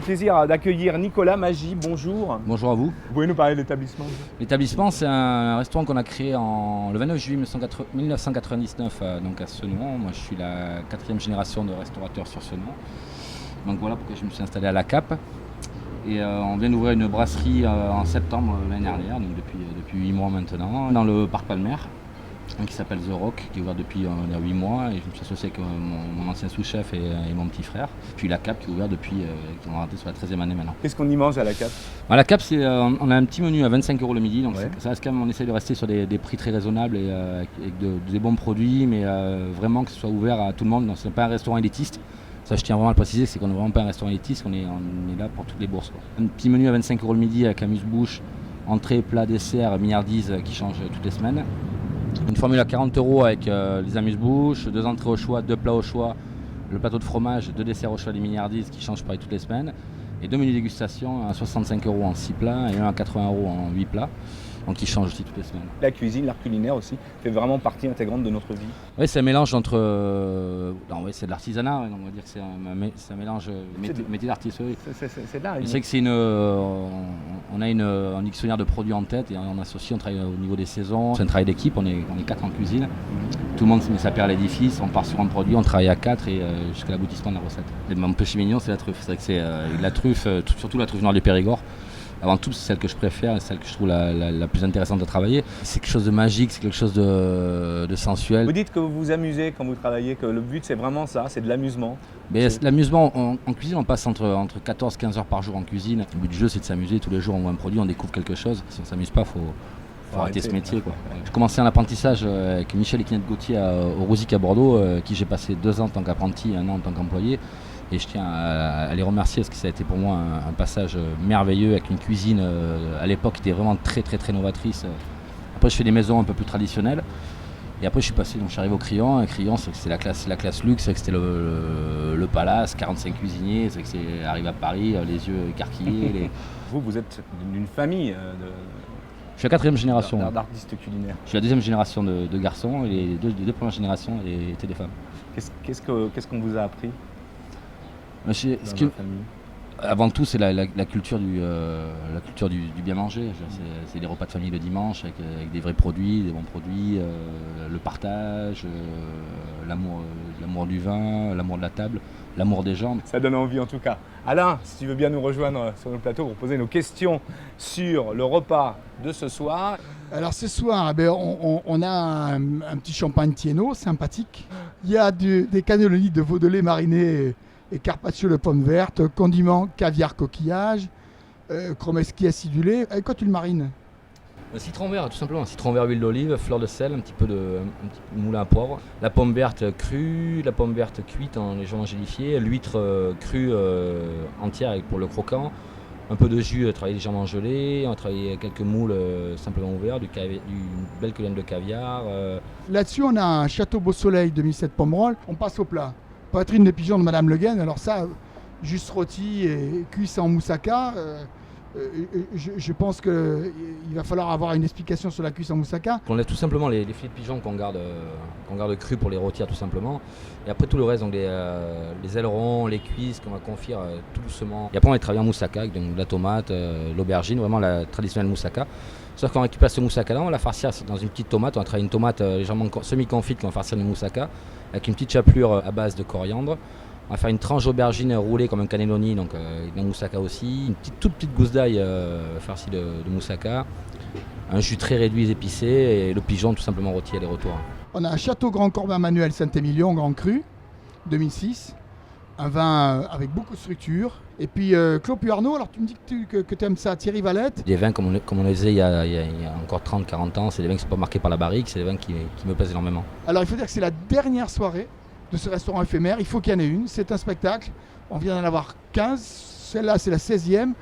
plaisir d'accueillir Nicolas Maggi. Bonjour. Bonjour à vous. Vous pouvez nous parler de l'établissement? L'établissement, c'est un restaurant qu'on a créé le 29 juillet 1999 donc à Senon. Moi, je suis la 4e génération de restaurateurs sur Senon. Donc voilà pourquoi je me suis installé à la Cap. Et on vient d'ouvrir une brasserie en septembre l'année dernière, donc depuis 8 mois maintenant, dans le parc Palmer, qui s'appelle The Rock, qui est ouvert depuis 8 mois. Et je me suis associé avec mon ancien sous-chef et mon petit frère. Puis la Cap qui est ouvert depuis, qui est rentré sur la 13e année maintenant. Qu'est-ce qu'on y mange à la Cap? À la Cap, on a un petit menu à 25 € le midi, donc ouais. ça reste quand même, on essaie de rester sur des prix très raisonnables et avec des bons produits, mais vraiment que ce soit ouvert à tout le monde. Ce n'est pas un restaurant élitiste. Ça, je tiens vraiment à le préciser, c'est qu'on n'est vraiment pas un restaurant élitiste, on est là pour toutes les bourses, quoi. Un petit menu à 25 € le midi avec amuse-bouche, entrée, plat, dessert, milliardise qui change toutes les semaines. Une formule à 40 € avec les amuse-bouches, 2 entrées au choix, 2 plats au choix, le plateau de fromage, 2 desserts au choix, des milliardises qui changent pareil toutes les semaines. Et 2 menus dégustation à 65 € en 6 plats et un à 80 € en 8 plats. Donc qui change aussi toutes les semaines. La cuisine, l'art culinaire aussi, fait vraiment partie intégrante de notre vie. Oui, c'est un mélange entre... c'est de l'artisanat, on va dire que c'est un mélange métier d'artiste. Oui. C'est de l'art. C'est que c'est on a un dictionnaire de produits en tête et on associe, on travaille au niveau des saisons. C'est un travail d'équipe, on est 4 en cuisine. Tout le monde met sa pierre à l'édifice, on part sur un produit, on travaille à 4 et jusqu'à l'aboutissement de la recette. Et mon péché mignon, c'est la truffe. C'est vrai que c'est la truffe, surtout la truffe noire du Périgord. Avant tout, c'est celle que je préfère et celle que je trouve la plus intéressante à travailler. C'est quelque chose de magique, c'est quelque chose de sensuel. Vous dites que vous vous amusez quand vous travaillez, que le but c'est vraiment ça, c'est de l'amusement. Mais l'amusement, en cuisine, on passe entre 14 et 15 heures par jour en cuisine. Le but du jeu, c'est de s'amuser. Tous les jours, on voit un produit, on découvre quelque chose. Si on ne s'amuse pas, il faut arrêter ce métier, quoi. J'ai commencé un apprentissage avec Michel et Kinette Gauthier au Rosic à Bordeaux, qui j'ai passé 2 ans en tant qu'apprenti et 1 an en tant qu'employé. Et je tiens à les remercier parce que ça a été pour moi un passage merveilleux avec une cuisine à l'époque qui était vraiment très très très novatrice. Après je fais des maisons un peu plus traditionnelles et après je suis arrivé au Crillon. Et Crillon c'est la classe luxe, c'est que c'était le palace, 45 cuisiniers, c'est que c'est arrivé à Paris, les yeux écarquillés. Vous êtes d'une famille Je suis la 4e génération d'artistes culinaires. Je suis la 2e génération de garçons et les deux premières générations étaient des femmes. Qu'est-ce qu'on vous a appris? Avant tout, c'est la culture du bien manger. C'est les repas de famille le dimanche avec des vrais produits, des bons produits, le partage, l'amour du vin, l'amour de la table, l'amour des gens. Ça donne envie en tout cas. Alain, si tu veux bien nous rejoindre sur le plateau pour poser nos questions sur le repas de ce soir. Alors ce soir, on a un petit champagne Thiénot sympathique. Il y a des cannellonis de veau de lait mariné et carpaccio de pommes vertes, condiments, caviar, coquillage, chromeski acidulé. Avec quoi tu le marines? Un citron vert, tout simplement. Un citron vert, huile d'olive, fleur de sel, un petit peu de moulin à poivre. La pomme verte crue, la pomme verte cuite en légèrement gélifiée, l'huître crue entière pour le croquant. Un peu de jus travaillé légèrement gelé, on a travaillé quelques moules simplement ouverts, une belle quelaine de caviar. Là-dessus, on a un Château Beau Soleil 2007 Pomerol. On passe au plat. Poitrine de pigeon de Madame Le Guen, alors ça, juste rôti et cuisse en moussaka. Je pense qu'il va falloir avoir une explication sur la cuisse en moussaka. On laisse tout simplement les filets de pigeon qu'on garde crus pour les rôtir tout simplement. Et après tout le reste, donc les ailerons, les cuisses qu'on va confire tout doucement. Et après on va travailler en moussaka avec donc, la tomate, l'aubergine, vraiment la traditionnelle moussaka. Sauf qu'on récupère ce moussaka-là, on va la farcir dans une petite tomate. On va travailler une tomate légèrement semi-confite qu'on va farcir de moussaka avec une petite chapelure à base de coriandre. On va faire une tranche d'aubergine roulée comme un cannelloni, donc avec de la moussaka aussi. Une toute petite gousse d'ail farcie de moussaka. Un jus très réduit épicé et le pigeon tout simplement rôti aller-retour. On a un Château Grand Corbin Manuel Saint-Émilion, Grand Cru, 2006. Un vin avec beaucoup de structure. Et puis Clos Puarneau, alors tu me dis que tu aimes ça, Thierry Valette. Des vins comme on les faisait il y a encore 30-40 ans, c'est des vins qui ne sont pas marqués par la barrique, c'est des vins qui me plaisent énormément. Alors il faut dire que c'est la dernière soirée de ce restaurant éphémère, il faut qu'il y en ait une, c'est un spectacle, on vient d'en avoir 15, celle-là c'est la 16e.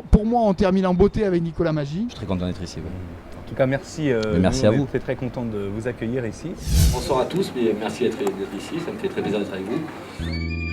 Pour moi on termine en beauté avec Nicolas Maggi. Je suis très content d'être ici. Oui. En tout cas merci, merci à vous. On est très content de vous accueillir ici. Bonsoir à tous, mais merci d'être ici, ça me fait très plaisir d'être avec vous.